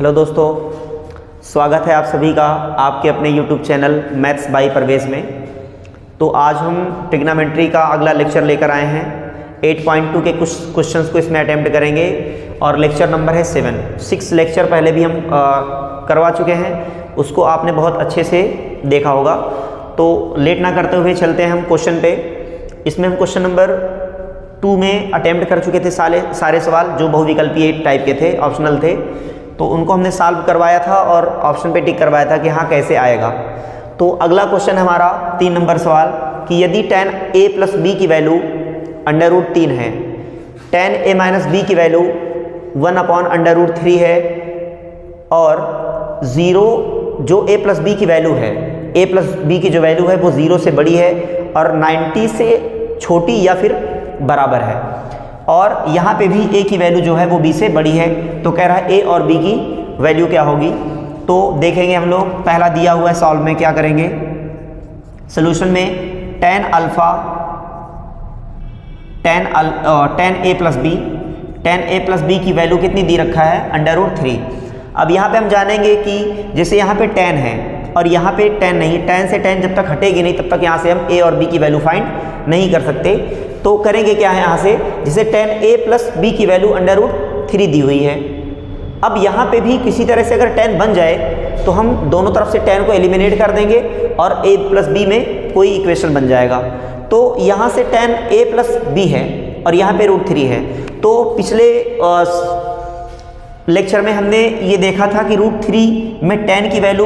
Hello दोस्तों, स्वागत है आप सभी का आपके अपने YouTube channel maths by Parvez में। तो आज हम ट्रिग्नोमेट्री का अगला लेक्चर लेकर आए हैं। 8.2 के कुछ क्वेश्चंस को इसमें अटेम्प्ट करेंगे और लेक्चर नंबर है 6 लेक्चर पहले भी हम करवा चुके हैं, उसको आपने बहुत अच्छे से देखा होगा। तो लेट ना करते हुए चलते हैं हम क्वेश्चन पे। इसमें हम क्वेश्चन नंबर 2 में अटेम्प्ट कर चुके थे सारे सवाल जो बहुविकल्पीय टाइप के थे, ऑप्शनल थे। तो उनको हमने सॉल्व करवाया था और ऑप्शन पे टिक करवाया था कि हाँ कैसे आएगा। तो अगला क्वेश्चन हमारा 3 नंबर सवाल कि यदि tan a प्लस बी की वैल्यू √3 है, tan a माइनस बी की वैल्यू 1/√3 है और 0 जो a प्लस बी की वैल्यू है, a प्लस बी की जो वैल्यू है वो 0 से बड़ी है और 90 से छोटी या फिर बराबर है, और यहाँ पे भी a की वैल्यू जो है वो b से बड़ी है। तो कह रहा है a और b की वैल्यू क्या होगी। तो देखेंगे हम लोग, पहला दिया हुआ है सॉल्व में क्या करेंगे। सॉल्यूशन में tan a प्लस b की वैल्यू कितनी दी रखा है, √3। अब यहाँ पे हम जानेंगे कि जैसे यहाँ पे tan है और यहाँ पे tan नहीं, tan से tan जब तक हटेगी नहीं तब तक यहाँ से हम a और b की वैल्यू फाइंड नहीं कर सकते। तो करेंगे क्या है, यहाँ से जैसे tan a प्लस b की वैल्यू √3 दी हुई है। अब यहाँ पे भी किसी तरह से अगर tan बन जाए तो हम दोनों तरफ से tan को एलिमिनेट कर देंगे और a प्लस b में कोई इक्वेशन बन जाएगा। तो यहाँ से tan a प्लस b है और यहाँ पे √3 है। तो पिछले लेक्चर में हमने ये देखा था कि √3 में tan की वैल्यू,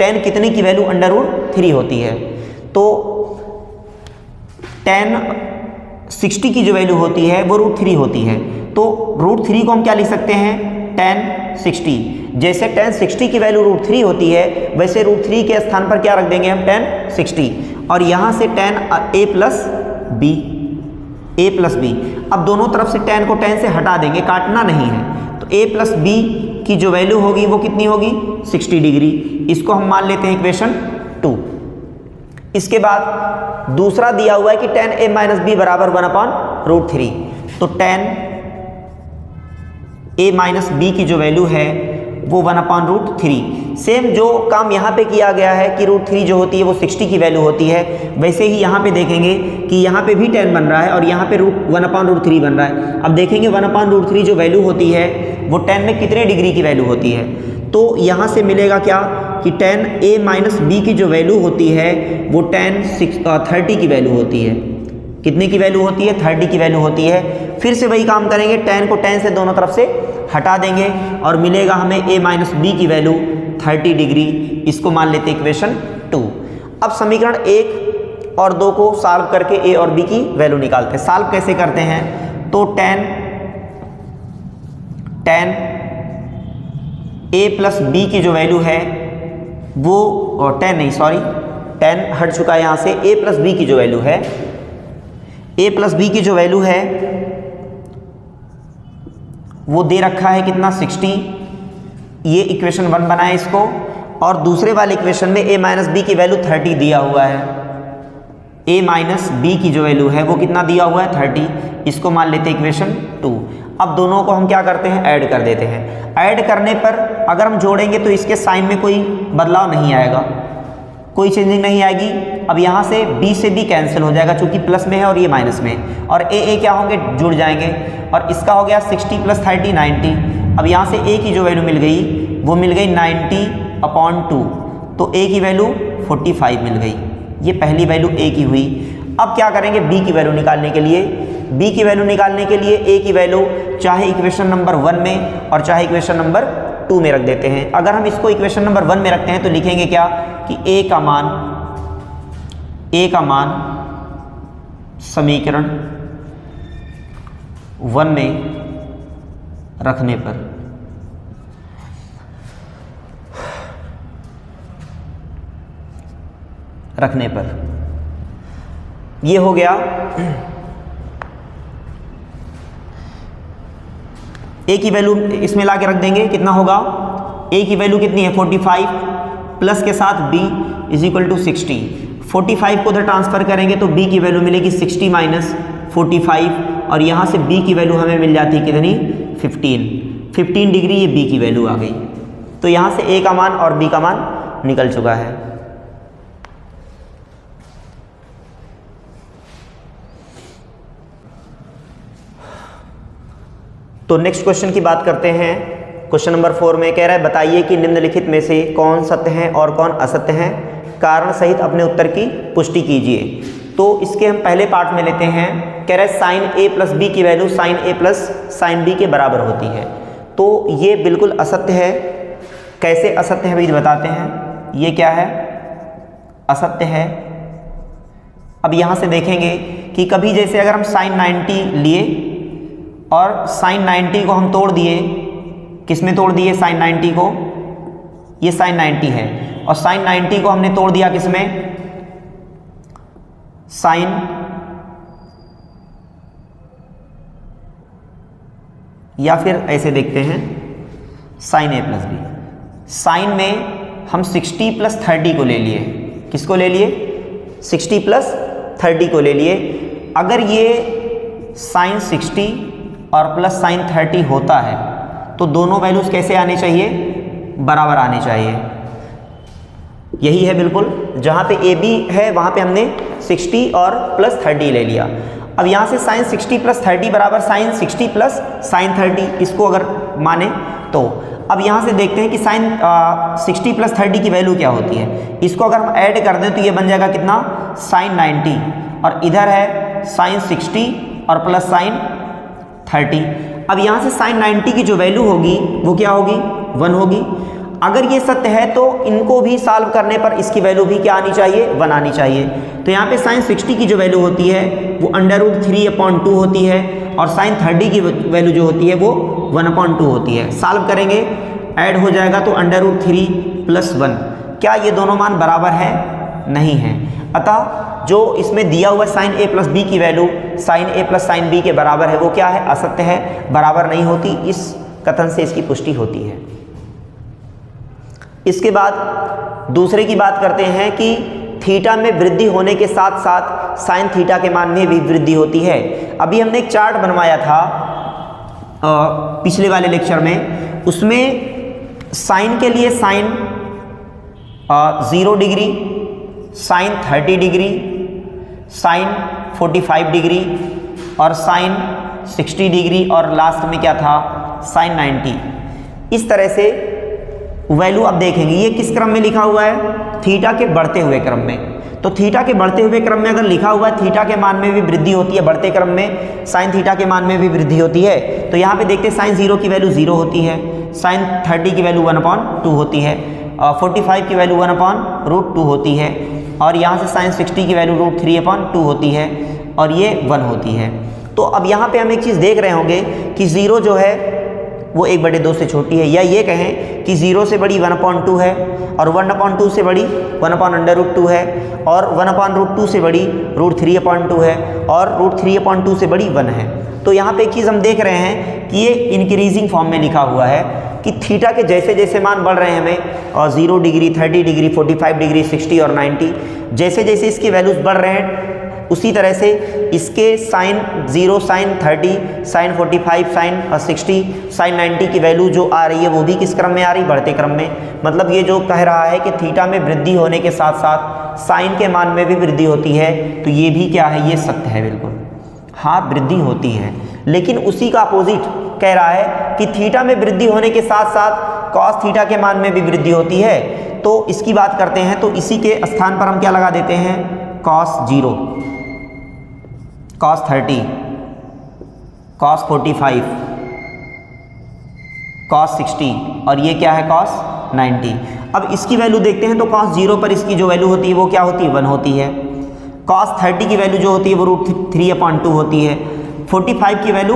tan कितने की वैल्यू √3 होती है। तो tan 60 की जो वैल्यू होती है वो √3 होती है। तो √3 को हम क्या लिख सकते हैं, tan 60। जैसे tan 60 की वैल्यू √3 होती है वैसे √3 के स्थान पर क्या रख देंगे हम, tan 60, और यहाँ से tan a प्लस b। अब दोनों तरफ से tan को tan से हटा देंगे, काटना नहीं है। तो a प्लस b की जो वैल्यू होगी वो कितनी होगी, 60 डिग्री। इसको हम मान लेते हैं इक्वेशन 2। इसके बाद दूसरा दिया हुआ है कि tan a माइनस b बराबर 1/√3। तो tan a माइनस b की जो वैल्यू है वो 1/√3। सेम जो काम यहाँ पे किया गया है कि √3 जो होती है वो 60 की वैल्यू होती है, वैसे ही यहाँ पे देखेंगे कि यहाँ पे भी tan बन रहा है और यहाँ पे 1/√3 बन रहा है। अब देखेंगे 1/√3 जो वैल्यू होती है वो tan में कितने डिग्री की वैल्यू होती है। तो यहाँ से मिलेगा क्या कि tan a माइनस b की जो वैल्यू होती है वो tan 30 की वैल्यू होती है। कितने की वैल्यू होती है, 30 की वैल्यू होती है। फिर से वही काम करेंगे, tan को tan से दोनों तरफ से हटा देंगे और मिलेगा हमें a माइनस b की वैल्यू 30 डिग्री। इसको मान लेते हैं इक्वेशन 2। अब समीकरण 1 और 2 को सॉल्व करके a और b की वैल्यू निकालते हैं। सॉल्व कैसे करते हैं, तो tan a प्लस b की जो वैल्यू है वो, tan हट चुका है यहाँ से, a प्लस b की जो वैल्यू है, a प्लस b की जो वैल्यू है वो दे रखा है कितना, 60। ये इक्वेशन 1 बनाए इसको, और दूसरे वाले इक्वेशन में a माइनस b की वैल्यू 30 दिया हुआ है। a माइनस b की जो वैल्यू है वो कितना दिया हुआ है, 30। इसको मान लेते हैं इक्वेशन 2। अब दोनों को हम क्या करते हैं, ऐड कर देते हैं। ऐड करने पर अगर हम जोड़ेंगे तो इसके साइन में कोई बदलाव नहीं आएगा, कोई चेंजिंग नहीं आएगी। अब यहाँ से b से b कैंसिल हो जाएगा चूंकि प्लस में है और ये माइनस में है, और a क्या होंगे, जुड़ जाएंगे। और इसका हो गया 60 प्लस 30 90। अब यहाँ से a की जो वैल्यू मिल गई वो मिल गई 90/2। तो a की वैल्यू 45 मिल गई। ये पहली वैल्यू a की हुई। अब क्या करेंगे, b की वैल्यू निकालने के लिए, b की वैल्यू निकालने के लिए a की वैल्यू चाहे इक्वेशन नंबर 1 में और चाहे इक्वेशन नंबर 2 में रख देते हैं। अगर हम इसको इक्वेशन नंबर 1 में रखते हैं तो लिखेंगे क्या कि a का मान समीकरण 1 में रखने पर ये हो गया। a की वैल्यू इसमें ला के रख देंगे, कितना होगा, a की वैल्यू कितनी है 45, प्लस के साथ b = 60। 45 को उधर ट्रांसफर करेंगे तो b की वैल्यू मिलेगी 60 माइनस 45, और यहाँ से b की वैल्यू हमें मिल जाती है कितनी, 15 डिग्री। ये b की वैल्यू आ गई। तो यहाँ से ए का मान और बी का मान निकल चुका है। तो नेक्स्ट क्वेश्चन की बात करते हैं। क्वेश्चन नंबर 4 में कह रहा है बताइए कि निम्नलिखित में से कौन सत्य है और कौन असत्य है, कारण सहित अपने उत्तर की पुष्टि कीजिए। तो इसके हम पहले पार्ट में लेते हैं। कह रहा है साइन ए प्लस बी की वैल्यू साइन ए प्लस साइन बी के बराबर होती है। तो ये बिल्कुल असत्य है। कैसे असत्य है भाई बताते हैं। ये क्या है, असत्य है। अब यहाँ से देखेंगे कि कभी जैसे अगर हम साइन 90 लिए और साइन 90 को हम तोड़ दिए, किस में तोड़ दिए, साइन 90 को, ये साइन 90 है, और साइन 90 को हमने तोड़ दिया किस में, साइन, या फिर ऐसे देखते हैं साइन ए प्लस बी। साइन में हम 60 प्लस 30 को ले लिए, किसको ले लिए, 60 प्लस 30 को ले लिए। अगर ये साइन 60 और प्लस साइन 30 होता है तो दोनों वैल्यूज कैसे आने चाहिए, बराबर आने चाहिए। यही है बिल्कुल, जहाँ पे ए बी है वहाँ पे हमने 60 और प्लस 30 ले लिया। अब यहाँ से साइन 60 प्लस 30 बराबर साइन 60 प्लस साइन 30, इसको अगर माने तो अब यहाँ से देखते हैं कि साइन 60 प्लस 30 की वैल्यू क्या होती है। इसको अगर हम ऐड कर दें तो ये बन जाएगा कितना, साइन 90, और इधर है साइन 60 और प्लस साइन 30। अब यहाँ से साइन 90 की जो वैल्यू होगी वो क्या होगी, 1 होगी। अगर ये सत्य है तो इनको भी सॉल्व करने पर इसकी वैल्यू भी क्या आनी चाहिए, 1 आनी चाहिए। तो यहाँ पे साइन 60 की जो वैल्यू होती है वो √3/2 होती है, और साइन 30 की वैल्यू जो होती है वो 1/2 होती है। सॉल्व करेंगे, ऐड हो जाएगा तो √3 + 1। क्या ये दोनों मान बराबर है, नहीं है। अतः जो इसमें दिया हुआ साइन ए प्लस बी की वैल्यू साइन ए प्लस साइन बी के बराबर है वो क्या है, असत्य है, बराबर नहीं होती। इस कथन से इसकी पुष्टि होती है। इसके बाद दूसरे की बात करते हैं कि थीटा में वृद्धि होने के साथ साथ साइन थीटा के मान में भी वृद्धि होती है। अभी हमने एक चार्ट बनवाया था पिछले वाले लेक्चर में, उसमें साइन के लिए sine 0 degree, sine 30 degree, sine 45 degree और साइन 60 डिग्री, और लास्ट में क्या था, साइन 90। इस तरह से वैल्यू आप देखेंगे। ये किस क्रम में लिखा हुआ है, थीटा के बढ़ते हुए क्रम में। तो थीटा के बढ़ते हुए क्रम में अगर लिखा हुआ है थीटा के मान में भी वृद्धि होती है, बढ़ते क्रम में साइन थीटा के मान में भी वृद्धि होती है। तो यहाँ पे देखते हैं साइन 0 की वैल्यू 0 होती है, साइन 30 की वैल्यू 1/2 होती है, 45 की वैल्यू 1/√2 होती है, और यहाँ से साइन 60 की वैल्यू √3/2 होती है, और ये 1 होती है। तो अब यहाँ पे हम एक चीज़ देख रहे होंगे कि 0 जो है वो 1/2 से छोटी है, या ये कहें कि 0 से बड़ी 1/2 है, और 1/2 से बड़ी 1/√2 है, और 1/√2 से बड़ी √3/2 है, और √3/2 से बड़ी 1 है। तो यहाँ पे एक चीज़ हम देख रहे हैं कि ये इंक्रीजिंग फॉर्म में लिखा हुआ है कि थीटा के जैसे जैसे मान बढ़ रहे हैं हमें, और 0 डिग्री, 30 डिग्री, 45 डिग्री, 60 और 90, जैसे जैसे इसकी वैल्यूज बढ़ रहे हैं उसी तरह से इसके sine 0, sine 30, sine 45, sine 60, sine 90 की वैल्यू जो आ रही है वो भी किस क्रम में आ रही है, बढ़ते क्रम में। मतलब ये जो कह रहा है कि थीटा में वृद्धि होने के साथ साथ साइन के मान में भी वृद्धि होती है, तो ये भी क्या है, ये सत्य है बिल्कुल। हाँ, वृद्धि होती है, लेकिन उसी का अपोजिट कह रहा है कि थीटा में वृद्धि होने के साथ साथ कॉस थीटा के मान में भी वृद्धि होती है। तो इसकी बात करते हैं तो इसी के स्थान पर हम क्या लगा देते हैं, कॉस 0, कॉस 30, कॉस 45, कॉस 60, और ये क्या है, कॉस 90। अब इसकी वैल्यू देखते हैं तो कॉस 0 पर इसकी जो वैल्यू होती है वो क्या होती है, 1 होती है। कॉस 30 की वैल्यू जो होती है वो √3/2 होती है। 45 की वैल्यू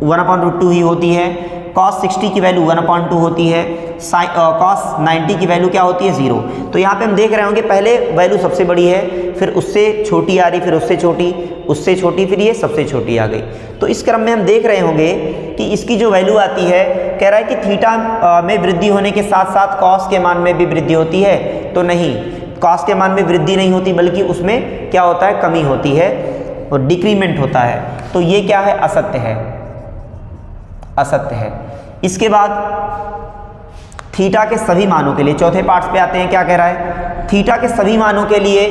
1/√2 ही होती है। कॉस 60 की वैल्यू 1/2 होती है। कॉस 90 की वैल्यू क्या होती है, 0। तो यहाँ पे हम देख रहे होंगे पहले वैल्यू सबसे बड़ी है, फिर उससे छोटी आ रही, फिर उससे छोटी, फिर ये सबसे छोटी आ गई। तो इस क्रम में हम देख रहे होंगे कि इसकी जो वैल्यू आती है, कह रहा है कि थीटा में वृद्धि होने के साथ साथ कॉस के मान में भी वृद्धि होती है। तो नहीं, कॉस के मान में वृद्धि नहीं होती, बल्कि उसमें क्या होता है, कमी होती है और डिक्रीमेंट होता है। तो ये क्या है, असत्य है, असत्य है। इसके बाद थीटा के सभी मानों के लिए, चौथे पार्ट्स पे आते हैं, क्या कह रहा है, थीटा के सभी मानों के लिए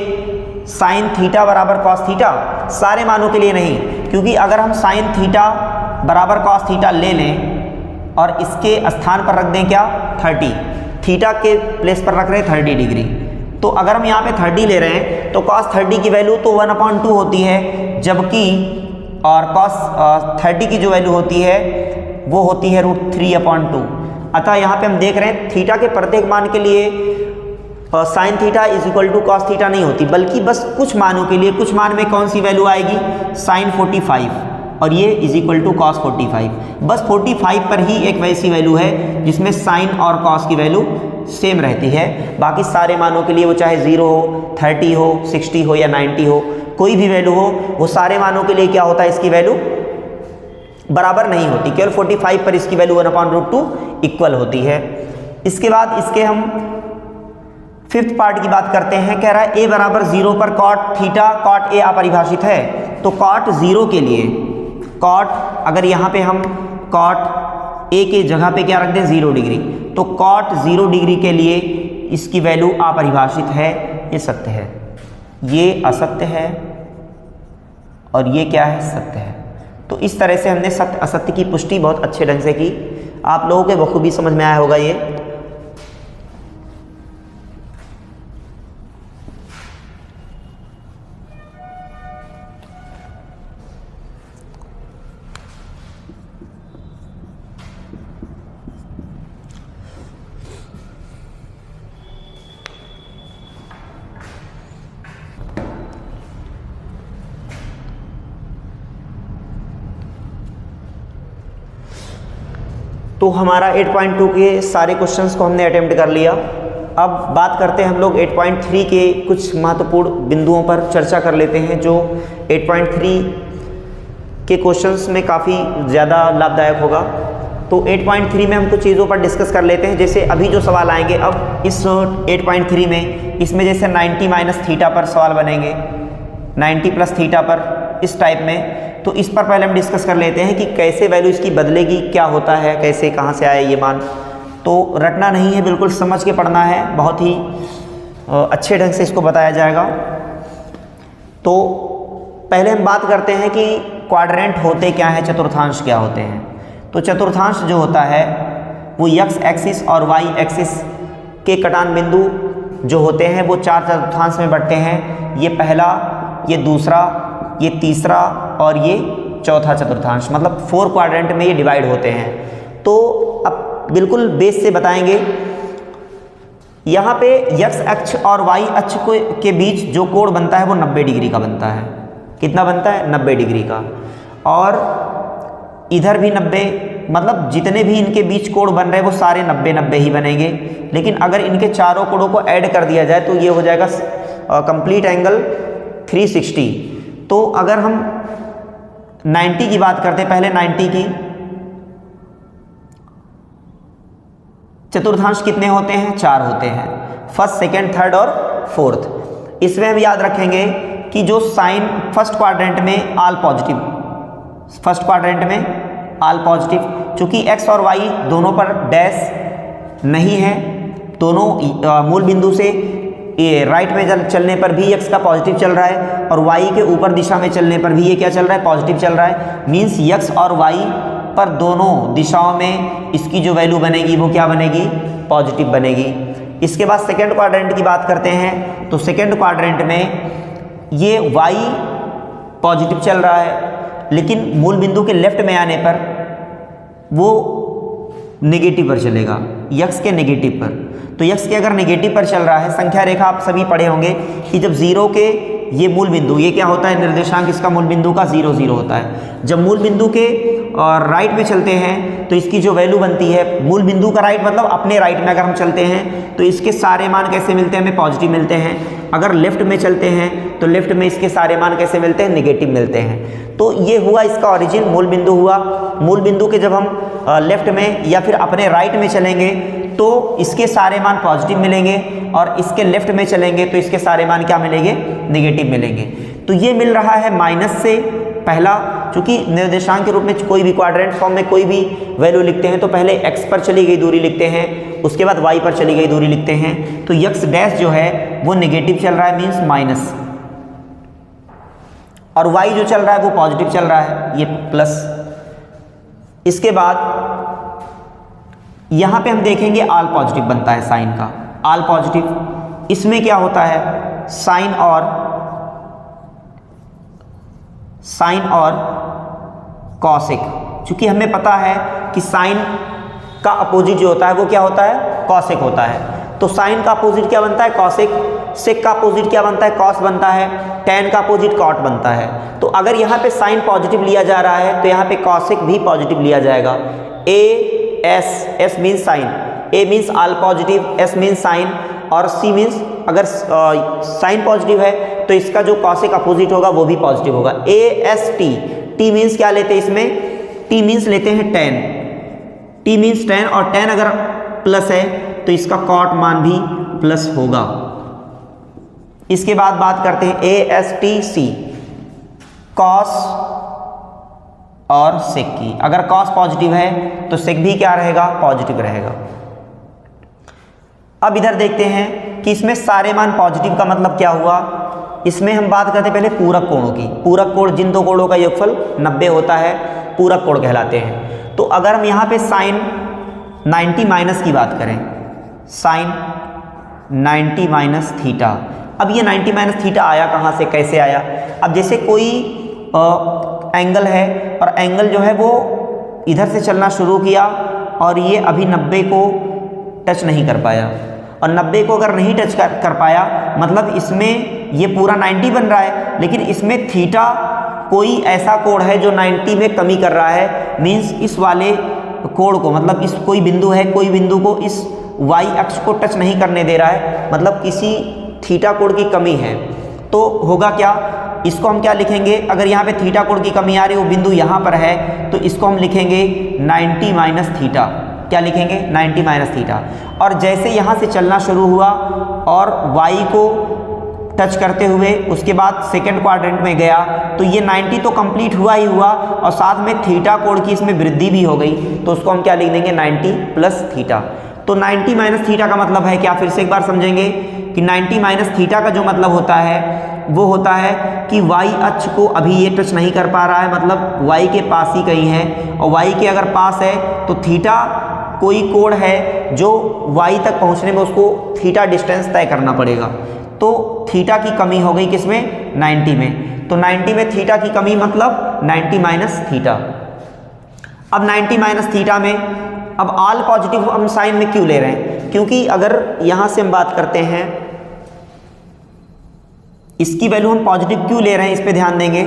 साइन थीटा बराबर कॉस थीटा, सारे मानों के लिए नहीं, क्योंकि अगर हम साइन थीटा बराबर कॉस थीटा ले लें और इसके स्थान पर रख दें क्या 30, थीटा के प्लेस पर रख रहे हैं 30 डिग्री, तो अगर हम यहाँ पे 30 ले रहे हैं तो cos 30 की वैल्यू तो 1/2 होती है, जबकि और cos 30 की जो वैल्यू होती है वो होती है √3/2। अतः यहाँ पे हम देख रहे हैं थीटा के प्रत्येक मान के लिए sine theta is equal to cos theta नहीं होती, बल्कि बस कुछ मानों के लिए, कुछ मान में कौन सी वैल्यू आएगी, साइन 45 और ये इज इक्वल टू कॉस 45। बस 45 पर ही एक वैसी वैल्यू है जिसमें साइन और कॉस की वैल्यू सेम रहती है, बाकी सारे मानों के लिए वो चाहे 0 हो, 30 हो, 60 हो या 90 हो, कोई भी वैल्यू हो, वो सारे मानों के लिए क्या होता है, इसकी वैल्यू बराबर नहीं होती, केवल 45 पर इसकी वैल्यू 1/2 इक्वल होती है। इसके बाद इसके हम फिफ्थ पार्ट की बात करते हैं, कह रहा है a बराबर 0 पर कॉट थीटा कॉट ए अपरिभाषित है, तो कॉट 0 के लिए, कॉट अगर यहाँ पे हम कॉट ए के जगह पे क्या रख दें 0 डिग्री, तो कॉट 0 डिग्री के लिए इसकी वैल्यू अपरिभाषित है, ये सत्य है, ये असत्य है और ये क्या है, सत्य है। तो इस तरह से हमने सत्य असत्य की पुष्टि बहुत अच्छे ढंग से की, आप लोगों के बखूबी समझ में आया होगा ये। तो हमारा 8.2 के सारे क्वेश्चंस को हमने अटेम्प्ट कर लिया। अब बात करते हैं हम लोग 8.3 के कुछ महत्वपूर्ण बिंदुओं पर चर्चा कर लेते हैं, जो 8.3 के क्वेश्चंस में काफ़ी ज़्यादा लाभदायक होगा। तो 8.3 में हम कुछ चीज़ों पर डिस्कस कर लेते हैं, जैसे अभी जो सवाल आएंगे अब इस 8.3 में, इसमें जैसे 90 माइनस थीटा पर सवाल बनेंगे, 90 प्लस थीटा पर, इस टाइप में। तो इस पर पहले हम डिस्कस कर लेते हैं कि कैसे वैल्यू इसकी बदलेगी, क्या होता है, कैसे कहाँ से आए ये मान। तो रटना नहीं है, बिल्कुल समझ के पढ़ना है, बहुत ही अच्छे ढंग से इसको बताया जाएगा। तो पहले हम बात करते हैं कि क्वाड्रेंट होते क्या हैं, चतुर्थांश क्या होते हैं। तो चतुर्थांश जो होता है वो x एक्सिस और y एक्सिस के कटान बिंदु जो होते हैं वो 4 चतुर्थांश में बढ़ते हैं, ये पहला, ये दूसरा, ये तीसरा और ये चौथा चतुर्थांश, मतलब 4 क्वाड्रेंट में ये डिवाइड होते हैं। तो अब बिल्कुल बेस से बताएंगे, यहाँ पे x अक्ष और y अक्ष के बीच जो कोण बनता है वो 90 डिग्री का बनता है। कितना बनता है, 90 डिग्री का। और इधर भी 90, मतलब जितने भी इनके बीच कोण बन रहे हैं वो सारे 90-90 ही बनेंगे। लेकिन अगर इनके चारों कोणों को ऐड कर दिया जाए तो ये हो जाएगा कंप्लीट एंगल 360। तो अगर हम 90 की बात करते हैं, पहले 90 की, चतुर्थांश कितने होते हैं, 4 होते हैं, फर्स्ट, सेकंड, थर्ड और फोर्थ। इसमें हम याद रखेंगे कि जो साइन फर्स्ट क्वाड्रेंट में ऑल पॉजिटिव, फर्स्ट क्वाड्रेंट में ऑल पॉजिटिव, चूंकि x और y दोनों पर डैश नहीं है, दोनों मूल बिंदु से ये राइट में चलने पर भी x का पॉजिटिव चल रहा है और y के ऊपर दिशा में चलने पर भी ये क्या चल रहा है, पॉजिटिव चल रहा है। मीन्स x और y पर दोनों दिशाओं में इसकी जो वैल्यू बनेगी वो क्या बनेगी, पॉजिटिव बनेगी। इसके बाद सेकेंड क्वाड्रेंट की बात करते हैं, तो सेकेंड क्वाड्रेंट में ये y पॉजिटिव चल रहा है, लेकिन मूल बिंदु के लेफ्ट में आने पर वो नेगेटिव पर चलेगा, x के नेगेटिव पर। तो x के अगर नेगेटिव पर चल रहा है, संख्या रेखा आप सभी पढ़े होंगे कि जब 0 के ये मूल बिंदु, ये क्या होता है, निर्देशांक इसका मूल बिंदु का 0 0 होता है। जब मूल बिंदु के राइट में चलते हैं तो इसकी जो वैल्यू बनती है, मूल बिंदु का राइट मतलब अपने राइट में अगर हम चलते हैं तो इसके सारे मान कैसे मिलते हैं, हमें पॉजिटिव मिलते हैं। अगर लेफ्ट में चलते हैं तो लेफ्ट में इसके सारे मान कैसे मिलते हैं, नेगेटिव मिलते हैं। तो ये हुआ इसका ओरिजिन, मूल बिंदु हुआ। मूल बिंदु के जब हम लेफ्ट में या फिर अपने राइट में चलेंगे तो इसके सारे मान पॉजिटिव मिलेंगे और इसके लेफ्ट में चलेंगे तो इसके सारे मान क्या मिलेंगे, नेगेटिव मिलेंगे। तो ये मिल रहा है माइनस से, पहला चूंकि निर्देशांक के रूप में कोई भी क्वाड्रेंट फॉर्म में कोई भी वैल्यू लिखते हैं तो पहले x पर चली गई दूरी लिखते हैं, उसके बाद y पर चली गई दूरी लिखते हैं। तो x डैश जो है वो नेगेटिव चल रहा है, मीन्स माइनस, और y जो चल रहा है वो पॉजिटिव चल रहा है, ये प्लस। इसके बाद यहां पे हम देखेंगे आल पॉजिटिव बनता है साइन का, आल पॉजिटिव। इसमें क्या होता है, साइन और कॉसिक। चूंकि हमें पता है कि साइन का अपोजिट जो होता है वो क्या होता है, कॉसिक होता है। तो साइन का अपोजिट क्या बनता है, कॉसिक। सेक का अपोजिट क्या बनता है, कॉस बनता है। टेन का अपोजिट कॉट बनता है। तो अगर यहाँ पे साइन पॉजिटिव लिया जा रहा है तो यहाँ पे कॉसिक भी पॉजिटिव लिया जाएगा। एस मीन्स साइन, ए मीन्स आल पॉजिटिव, एस मीन्स साइन, और सी मीन्स अगर साइन पॉजिटिव है तो इसका जो कॉसिक अपोजिट होगा वो भी पॉजिटिव होगा। AST, टी मीन्स क्या लेते हैं इसमें, टी मीन्स लेते हैं टेन, टी मीन्स टेन, और टेन अगर प्लस है तो इसका कॉट मान भी प्लस होगा। इसके बाद बात करते हैं ASTC, कॉस और सेक की। अगर कॉस पॉजिटिव है तो सेक भी क्या रहेगा, पॉजिटिव रहेगा। अब इधर देखते हैं कि इसमें सारे मान पॉजिटिव का मतलब क्या हुआ। इसमें हम बात करते हैं पहले पूरक कोणों की। पूरक कोण जिन दो कोणों का योगफल 90 होता है पूरक कोण कहलाते हैं। तो अगर हम यहाँ पे साइन 90 माइनस की बात करें, साइन 90 माइनस थीटा। अब ये 90 माइनस थीटा आया कहाँ से, कैसे आया। अब जैसे कोई एंगल है और एंगल जो है वो इधर से चलना शुरू किया और ये अभी 90 को टच नहीं कर पाया, और 90 को अगर नहीं टच कर पाया मतलब इसमें ये पूरा 90 बन रहा है, लेकिन इसमें थीटा कोई ऐसा कोण है जो 90 में कमी कर रहा है। मीन्स इस वाले कोण को, मतलब इस कोई बिंदु है, कोई बिंदु को इस y अक्ष को टच नहीं करने दे रहा है, मतलब किसी थीटा कोण की कमी है। तो होगा क्या, इसको हम क्या लिखेंगे, अगर यहाँ पे थीटा कोण की कमी आ रही है, वो बिंदु यहाँ पर है, तो इसको हम लिखेंगे 90 माइनस थीटा। क्या लिखेंगे, 90 माइनस थीटा। और जैसे यहाँ से चलना शुरू हुआ और y को टच करते हुए उसके बाद सेकंड क्वाड्रेंट में गया, तो ये 90 तो कंप्लीट हुआ ही हुआ और साथ में थीटा कोण की इसमें वृद्धि भी हो गई, तो उसको हम क्या लिख देंगे, 90 प्लस थीटा। तो 90 माइनस थीटा का मतलब है क्या, फिर से एक बार समझेंगे कि 90 माइनस थीटा का जो मतलब होता है वो होता है कि y अक्ष को अभी ये टच नहीं कर पा रहा है, मतलब y के पास ही कहीं है, और y के अगर पास है तो थीटा कोई कोण है जो y तक पहुंचने में उसको थीटा डिस्टेंस तय करना पड़ेगा। तो थीटा की कमी हो गई किसमें, 90 में। तो 90 में थीटा की कमी मतलब 90 माइनस थीटा। अब 90 माइनस थीटा में अब आल पॉजिटिव हम साइन में क्यों ले रहे हैं, क्योंकि अगर यहां से हम बात करते हैं इसकी वैल्यू हम पॉजिटिव क्यों ले रहे हैं, इस पे ध्यान देंगे।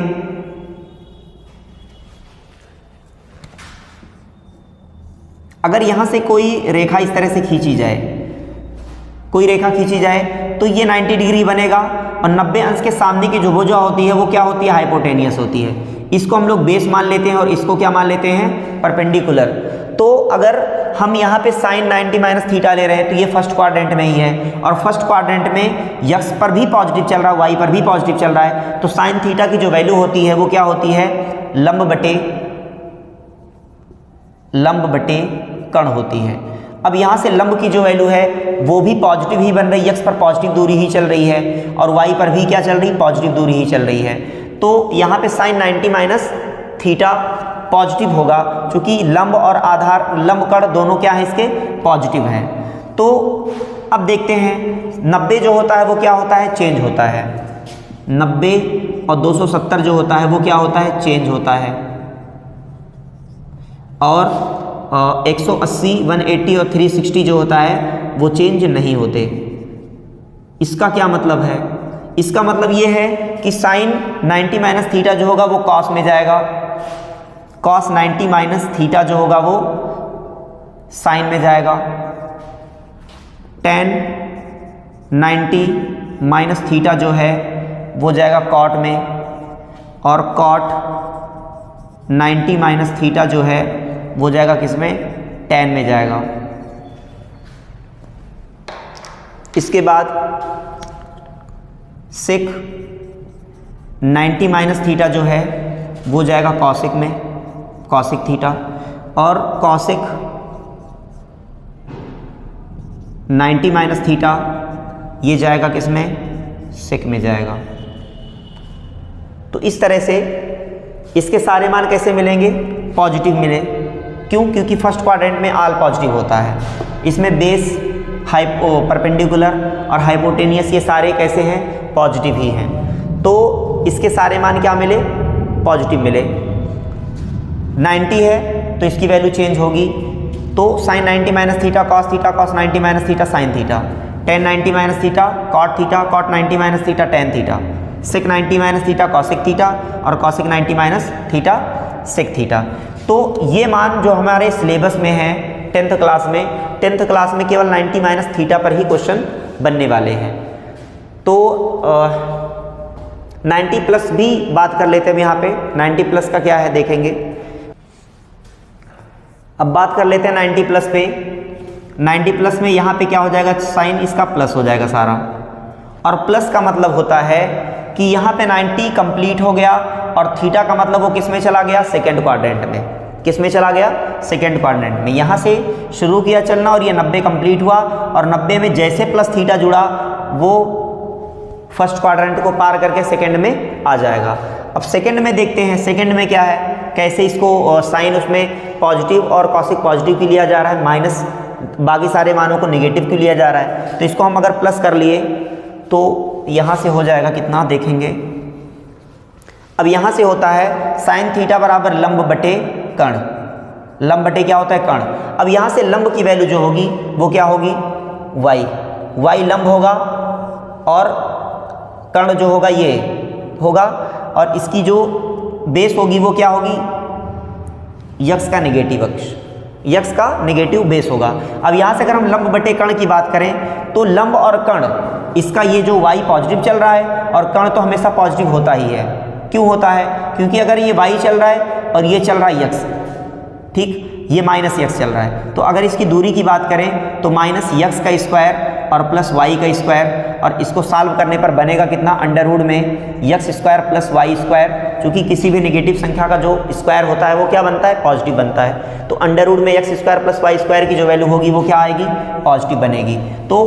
अगर यहां से कोई रेखा इस तरह से खींची जाए, कोई रेखा खींची जाए तो ये 90 डिग्री बनेगा, और 90 अंश के सामने की जो भुजा होती है वो क्या होती है, हाइपोटेनियस होती है। इसको हम लोग बेस मान लेते हैं और इसको क्या मान लेते हैं, परपेंडिकुलर। तो अगर हम यहाँ पे साइन 90 माइनस थीटा ले रहे हैं तो ये फर्स्ट क्वाड्रेंट में ही है, और फर्स्ट क्वाड्रेंट में यक्स पर भी पॉजिटिव चल रहा है, वाई पर भी पॉजिटिव चल रहा है, तो साइन थीटा की जो वैल्यू होती है वो क्या होती है, लंब बटे कर्ण होती है। अब यहाँ से लंब की जो वैल्यू है वो भी पॉजिटिव ही बन रही है, यक्स पर पॉजिटिव दूरी ही चल रही है, और वाई पर भी क्या चल रही है, पॉजिटिव दूरी ही चल रही है। तो यहाँ पे साइन 90 माइनस थीटा पॉजिटिव होगा, क्योंकि लंब और आधार, लंब कर्ण दोनों क्या है इसके, पॉजिटिव हैं। तो अब देखते हैं 90 जो होता है वो क्या होता है, चेंज होता है। 90 और 270 जो होता है वो क्या होता है, चेंज होता है। और 180, 180 और 360 जो होता है वो चेंज नहीं होते। इसका क्या मतलब है, इसका मतलब ये है कि साइन 90 माइनस थीटा जो होगा वो कॉस में जाएगा, कॉस 90 माइनस थीटा जो होगा वो साइन में जाएगा, टेन 90 माइनस थीटा जो है वो जाएगा कॉट में, और कॉट 90 माइनस थीटा जो है वो जाएगा किसमें, टेन में जाएगा। इसके बाद सेक 90 माइनस थीटा जो है वो जाएगा कॉसिक में, कॉसिक थीटा, और कॉसिक 90 माइनस थीटा ये जाएगा किस में, सेक में जाएगा। तो इस तरह से इसके सारे मान कैसे मिलेंगे, पॉजिटिव मिले। क्यों? क्योंकि फर्स्ट क्वाड्रेंट में ऑल पॉजिटिव होता है। इसमें बेस, परपेंडिकुलर और हाइपोटेनियस ये सारे कैसे हैं, पॉजिटिव ही हैं। तो इसके सारे मान क्या मिले, पॉजिटिव मिले। 90 है तो इसकी वैल्यू चेंज होगी, तो sine 90 minus theta cos theta, cos 90 minus theta sine theta, tan 90 minus theta cot theta, cot 90 minus theta tan theta, sec 90 minus theta cosec theta, और cosec 90 minus theta sec theta. तो ये मान जो हमारे syllabus में है 10th class में केवल 90 माइनस थीटा पर ही क्वेश्चन बनने वाले हैं। तो 90 प्लस भी बात कर लेते हैं यहाँ पे। 90 प्लस का क्या है देखेंगे। अब बात कर लेते हैं 90 प्लस पे। 90 प्लस में यहाँ पे क्या हो जाएगा, साइन इसका प्लस हो जाएगा सारा, और प्लस का मतलब होता है कि यहाँ पे 90 कंप्लीट हो गया, और थीटा का मतलब वो किस में चला गया, सेकेंड क्वाड्रेंट में। किस में चला गया, सेकेंड क्वाड्रेंट में। यहाँ से शुरू किया चलना और ये 90 कंप्लीट हुआ, और 90 में जैसे प्लस थीटा जुड़ा वो फर्स्ट क्वाड्रेंट को पार करके सेकेंड में आ जाएगा। अब सेकेंड में देखते हैं, सेकेंड में क्या है, कैसे इसको साइन उसमें पॉजिटिव और कॉसिक पॉजिटिव की लिया जा रहा है, माइनस बाकी सारे मानों को निगेटिव क्यों लिया जा रहा है। तो इसको हम अगर प्लस कर लिए तो यहाँ से हो जाएगा कितना देखेंगे। अब यहाँ से होता है साइन थीटा बराबर लंब बटे कर्ण। लंब बटे क्या होता है, कर्ण। अब यहाँ से लंब की वैल्यू जो होगी वो क्या होगी, y लंब होगा, और कर्ण जो होगा ये होगा, और इसकी जो बेस होगी वो क्या होगी, यक्स का नेगेटिव अक्ष, यक्स का नेगेटिव बेस होगा। अब यहाँ से अगर हम लंब बटे कर्ण की बात करें तो लंब और कर्ण, इसका ये जो y पॉजिटिव चल रहा है, और कर्ण तो हमेशा पॉजिटिव होता ही है। क्यों होता है, क्योंकि अगर ये y चल रहा है और ये चल रहा है यक्स, ठीक, ये माइनस यक्स चल रहा है, तो अगर इसकी दूरी की बात करें तो माइनस यक्स का स्क्वायर और प्लस वाई का स्क्वायर, और इसको सॉल्व करने पर बनेगा कितना, अंडर रूट में X square plus Y square. क्योंकि किसी भी नेगेटिव संख्या का जो स्क्वायर होता है वो क्या बनता है, पॉजिटिव बनता है। तो अंडर रूट में X square plus Y square की जो वैल्यू होगी वो क्या आएगी, पॉजिटिव बनेगी। तो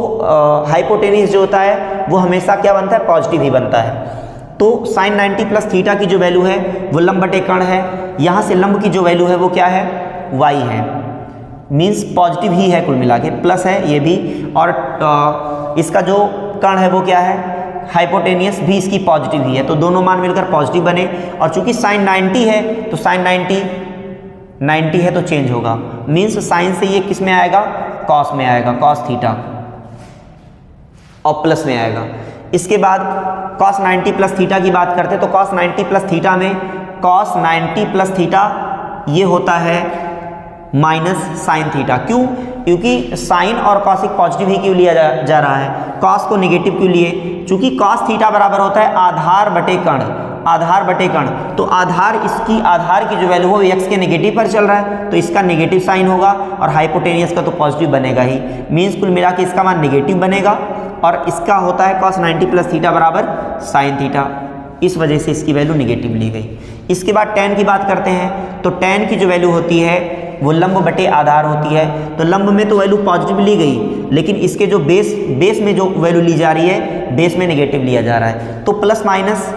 हाइपोटेनियस जो होता है वो हमेशा क्या बनता है, पॉजिटिव ही बनता है। तो साइन 90 प्लस थीटा की जो वैल्यू है वो लंब बटे कर्ण है। यहाँ से लंब की जो वैल्यू है वो क्या है, y है, मीन्स पॉजिटिव ही है, कुल मिला के प्लस है ये भी, और इसका जो कर्ण है वो क्या है, हाइपोटेनियस भी इसकी पॉजिटिव ही है। तो दोनों मान मिलकर पॉजिटिव बने, और चूंकि साइन 90 है तो साइन 90 है तो चेंज होगा, मीन्स साइन से ये किस में आएगा, कॉस में आएगा, कॉस थीटा, और प्लस में आएगा। इसके बाद कॉस 90 प्लस थीटा की बात करते हैं, तो कॉस 90 प्लस थीटा में कॉस 90 प्लस थीटा ये होता है माइनस साइन थीटा। क्यों, क्योंकि साइन और कॉसिक पॉजिटिव ही क्यों लिया जा रहा है, कॉस को नेगेटिव क्यों लिए, क्योंकि कॉस थीटा बराबर होता है आधार बटे कर्ण, आधार बटे कर्ण। तो आधार, इसकी आधार की जो वैल्यू हो एक्स के नेगेटिव पर चल रहा है तो इसका नेगेटिव साइन होगा, और हाइपोटेनियस का तो पॉजिटिव बनेगा ही, मीन्स कुल मिला के इसका मान नेगेटिव बनेगा, और इसका होता है कॉस 90 प्लस थीटा बराबर साइन थीटा। इस वजह से इसकी वैल्यू नेगेटिव ली गई। इसके बाद tan की बात करते हैं, तो tan की जो वैल्यू होती है वो लंब बटे आधार होती है। तो लंब में तो वैल्यू पॉजिटिव ली गई, लेकिन इसके जो बेस में जो वैल्यू ली जा रही है, बेस में नेगेटिव लिया जा रहा है। तो प्लस माइनस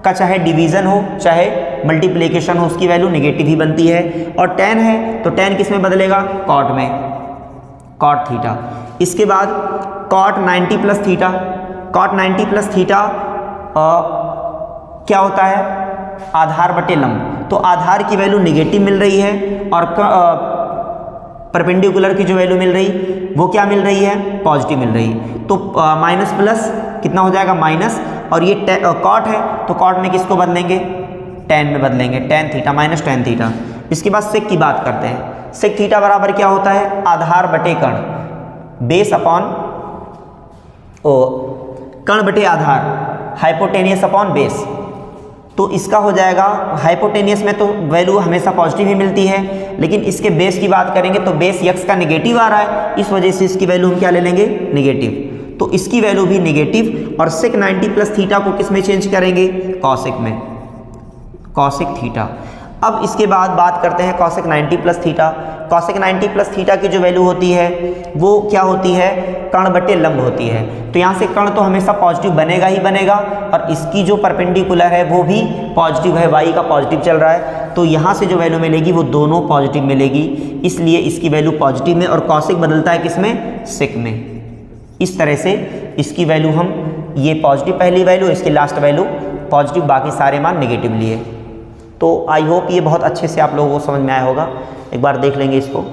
का चाहे डिवीजन हो चाहे मल्टीप्लिकेशन हो, उसकी वैल्यू नेगेटिव ही बनती है। और tan है तो tan किस में बदलेगा, कॉट में, कॉट थीटा। इसके बाद cot 90 plus theta, cot 90 plus theta क्या होता है, आधार बटे लंब। तो आधार की वैल्यू नेगेटिव मिल रही है, और परपेंडिकुलर की जो वैल्यू मिल रही वो क्या मिल रही है, पॉजिटिव मिल रही। तो माइनस प्लस कितना हो जाएगा, माइनस, और ये कॉट है तो कॉट में किसको बदलेंगे, tan में बदलेंगे, tan theta minus tan theta. इसके बाद सेक की बात करते हैं। सेक थीटा बराबर क्या होता है, आधार बटे कर्ण, बेस अपॉन कर्ण बटे आधार, हाइपोटेनियस अपॉन बेस। तो इसका हो जाएगा, हाइपोटेनियस में तो वैल्यू हमेशा पॉजिटिव ही मिलती है, लेकिन इसके बेस की बात करेंगे तो बेस यक्स का नेगेटिव आ रहा है, इस वजह से इसकी वैल्यू हम क्या ले लेंगे, नेगेटिव। तो इसकी वैल्यू भी नेगेटिव, और सेक 90 प्लस थीटा को किस में चेंज करेंगे, कॉसिक में, कॉसेक थीटा। अब इसके बाद बात करते हैं cosec 90 plus theta. Cosec 90 plus theta की जो वैल्यू होती है वो क्या होती है, कर्ण बटे लंब होती है। तो यहाँ से कर्ण तो हमेशा पॉजिटिव बनेगा ही बनेगा, और इसकी जो परपेंडिकुलर है वो भी पॉजिटिव है, वाई का पॉजिटिव चल रहा है, तो यहाँ से जो वैल्यू मिलेगी वो दोनों पॉजिटिव मिलेगी, इसलिए इसकी वैल्यू पॉजिटिव में, और कॉसेक बदलता है किसमें, सेक में। इस तरह से इसकी वैल्यू हम, ये पॉजिटिव पहली वैल्यू, इसकी लास्ट वैल्यू पॉजिटिव, बाकी सारे मान नेगेटिव लिए। तो आई होप ये बहुत अच्छे से आप लोगों को समझ में आया होगा। एक बार देख लेंगे इसको।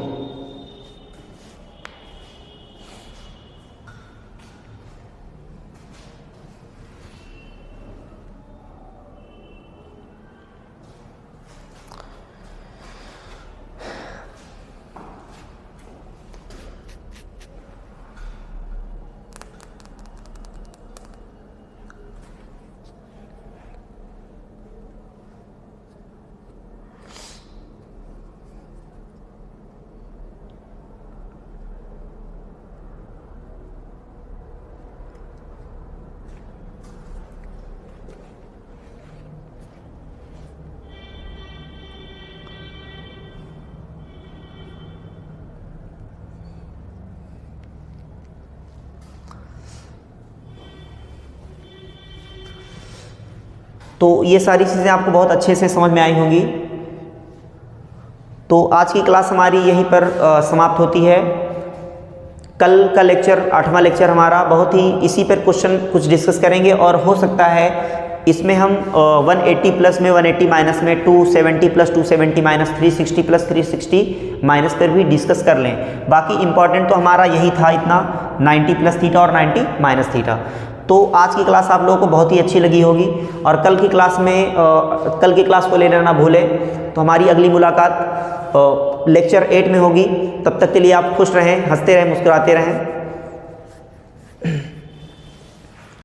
तो ये सारी चीज़ें आपको बहुत अच्छे से समझ में आई होंगी। तो आज की क्लास हमारी यहीं पर समाप्त होती है। कल का लेक्चर, 8वां लेक्चर हमारा, बहुत ही इसी पर क्वेश्चन कुछ डिस्कस करेंगे, और हो सकता है इसमें हम 180 प्लस में 180 माइनस में 270 प्लस 270 माइनस 360 प्लस 360 माइनस पर भी डिस्कस कर लें। बाकी इंपॉर्टेंट तो हमारा यही था इतना, 90 प्लस थीटा और 90 माइनस थीटा। तो आज की क्लास आप लोगों को बहुत ही अच्छी लगी होगी, और कल की क्लास में कल की क्लास को लेना ना भूलें। तो हमारी अगली मुलाकात लेक्चर 8 में होगी। तब तक के लिए आप खुश रहें, हंसते रहें, मुस्कुराते रहें।